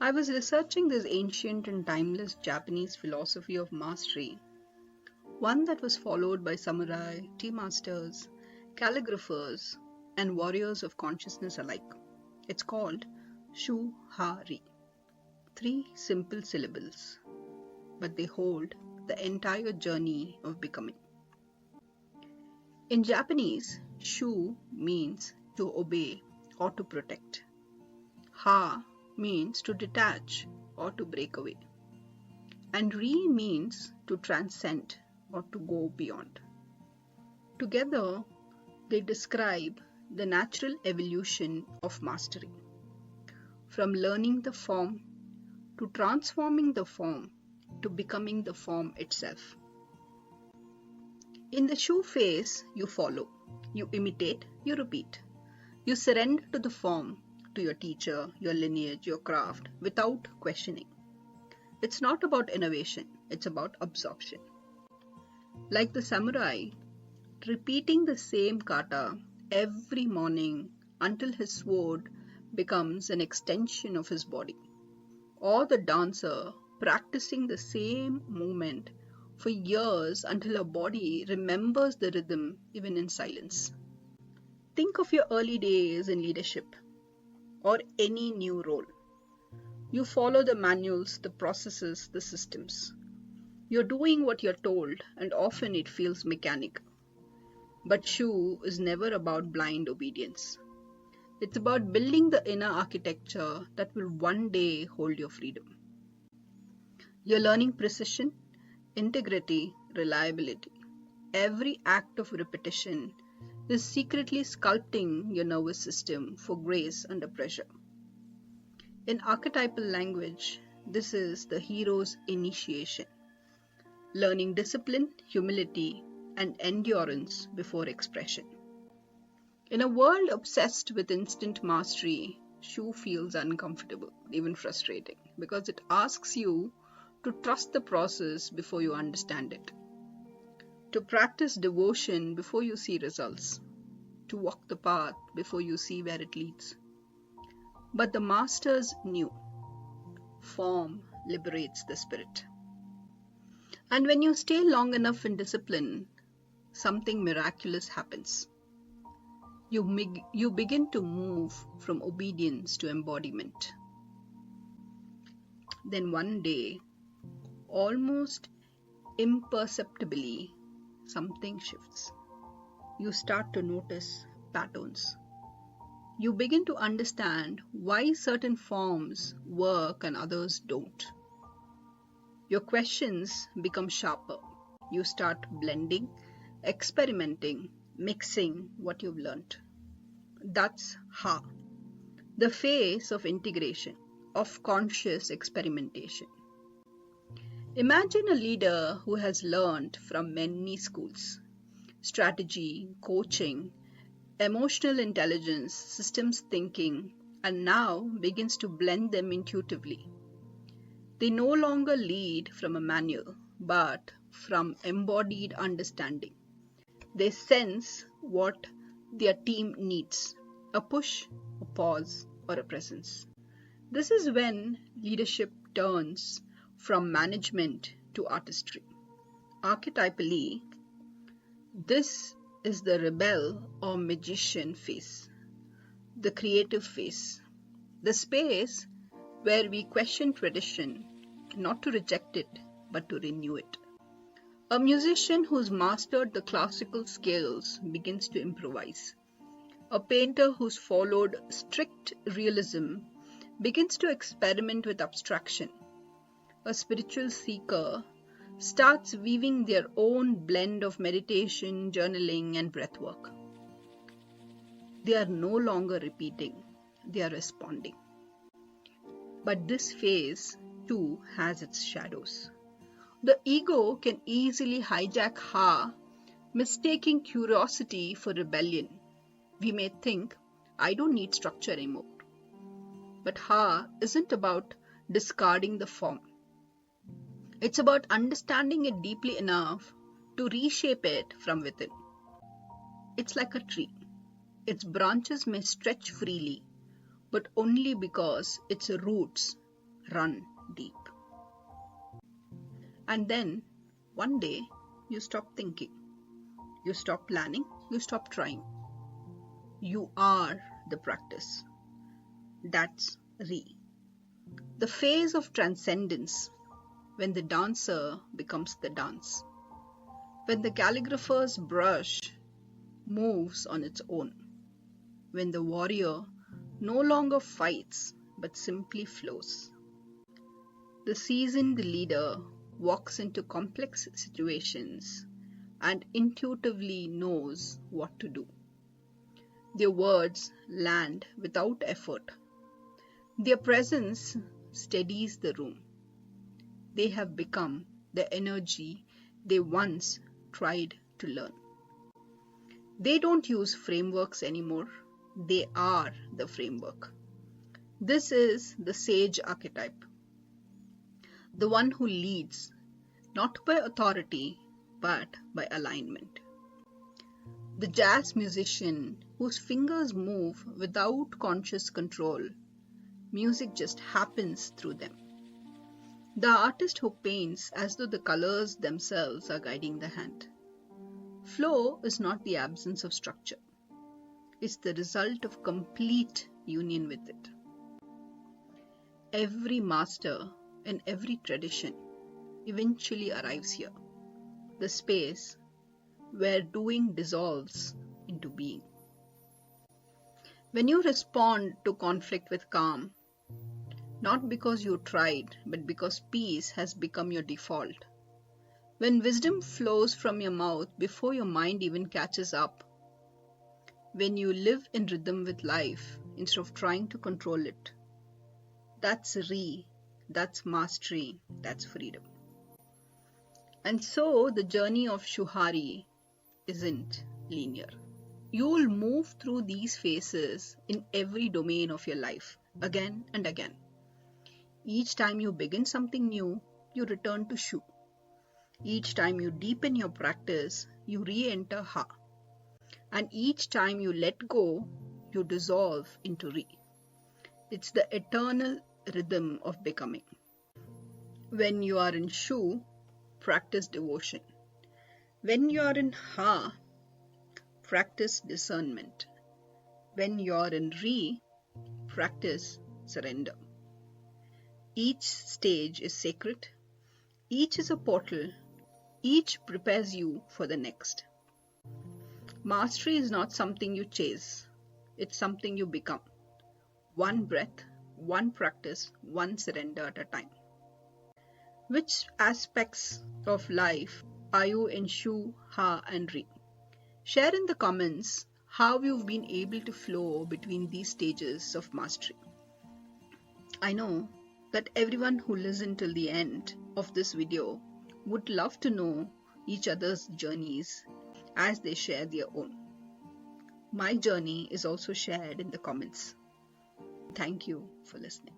I was researching this ancient and timeless Japanese philosophy of mastery, one that was followed by samurai, tea masters, calligraphers, and warriors of consciousness alike. It's called Shu Ha Ri. Three simple syllables, but they hold the entire journey of becoming. In Japanese, Shu means to obey or to protect. Ha means to detach or to break away. And Ri means to transcend or to go beyond. Together, they describe the natural evolution of mastery. From learning the form to transforming the form to becoming the form itself. In the Shu phase, you follow, you imitate, you repeat. You surrender to the form, to your teacher, your lineage, your craft, without questioning. It's not about innovation, it's about absorption. Like the samurai, repeating the same kata every morning until his sword becomes an extension of his body. Or the dancer practicing the same movement for years until her body remembers the rhythm even in silence. Think of your early days in leadership or any new role. You follow the manuals, the processes, the systems. You're doing what you're told, and often it feels mechanical. But Shu is never about blind obedience. It's about building the inner architecture that will one day hold your freedom. You're learning precision, integrity, reliability. Every act of repetition is secretly sculpting your nervous system for grace under pressure. In archetypal language, this is the hero's initiation, learning discipline, humility, and endurance before expression. In a world obsessed with instant mastery, Shu feels uncomfortable, even frustrating, because it asks you to trust the process before you understand it, to practice devotion before you see results, to walk the path before you see where it leads. But the masters knew form liberates the spirit. And when you stay long enough in discipline, something miraculous happens. You begin to move from obedience to embodiment. Then one day, almost imperceptibly, something shifts. You start to notice patterns. You begin to understand why certain forms work and others don't. Your questions become sharper. You start blending, experimenting, mixing what you've learned. That's Ha, the phase of integration, of conscious experimentation. Imagine a leader who has learned from many schools: strategy, coaching, emotional intelligence, systems thinking, and now begins to blend them intuitively. They no longer lead from a manual, but from embodied understanding. They sense what their team needs: a push, a pause, or a presence. This is when leadership turns from management to artistry. Archetypally, this is the rebel or magician phase, the creative phase, the space where we question tradition, not to reject it, but to renew it. A musician who's mastered the classical scales begins to improvise. A painter who's followed strict realism begins to experiment with abstraction. A spiritual seeker starts weaving their own blend of meditation, journaling, and breathwork. They are no longer repeating, they are responding. But this phase too has its shadows. The ego can easily hijack Ha, mistaking curiosity for rebellion. We may think, I don't need structure anymore. But Ha isn't about discarding the form. It's about understanding it deeply enough to reshape it from within. It's like a tree. Its branches may stretch freely, but only because its roots run deep. And then, one day, you stop thinking, you stop planning, you stop trying. You are the practice. That's Ri. The phase of transcendence, when the dancer becomes the dance. When the calligrapher's brush moves on its own. When the warrior no longer fights but simply flows. The seasoned leader walks into complex situations and intuitively knows what to do. Their words land without effort. Their presence steadies the room. They have become the energy they once tried to learn. They don't use frameworks anymore. They are the framework. This is the sage archetype. The one who leads, not by authority, but by alignment. The jazz musician whose fingers move without conscious control. Music just happens through them. The artist who paints as though the colors themselves are guiding the hand. Flow is not the absence of structure. It's the result of complete union with it. Every master and every tradition eventually arrives here, the space where doing dissolves into being. When you respond to conflict with calm, not because you tried, but because peace has become your default. When wisdom flows from your mouth before your mind even catches up. When you live in rhythm with life instead of trying to control it. That's Ri, that's mastery, that's freedom. And so the journey of Shuhari isn't linear. You'll move through these phases in every domain of your life, again and again. Each time you begin something new, you return to Shu. Each time you deepen your practice, you re-enter Ha. And each time you let go, you dissolve into Ri. It's the eternal rhythm of becoming. When you are in Shu, practice devotion. When you are in Ha, practice discernment. When you are in Ri, practice surrender. Each stage is sacred. Each is a portal. Each prepares you for the next. Mastery is not something you chase. It's something you become. One breath, one practice, one surrender at a time. Which aspects of life are you in Shu, Ha and Ri? Share in the comments how you've been able to flow between these stages of mastery. I know that everyone who listened till the end of this video would love to know each other's journeys as they share their own. My journey is also shared in the comments. Thank you for listening.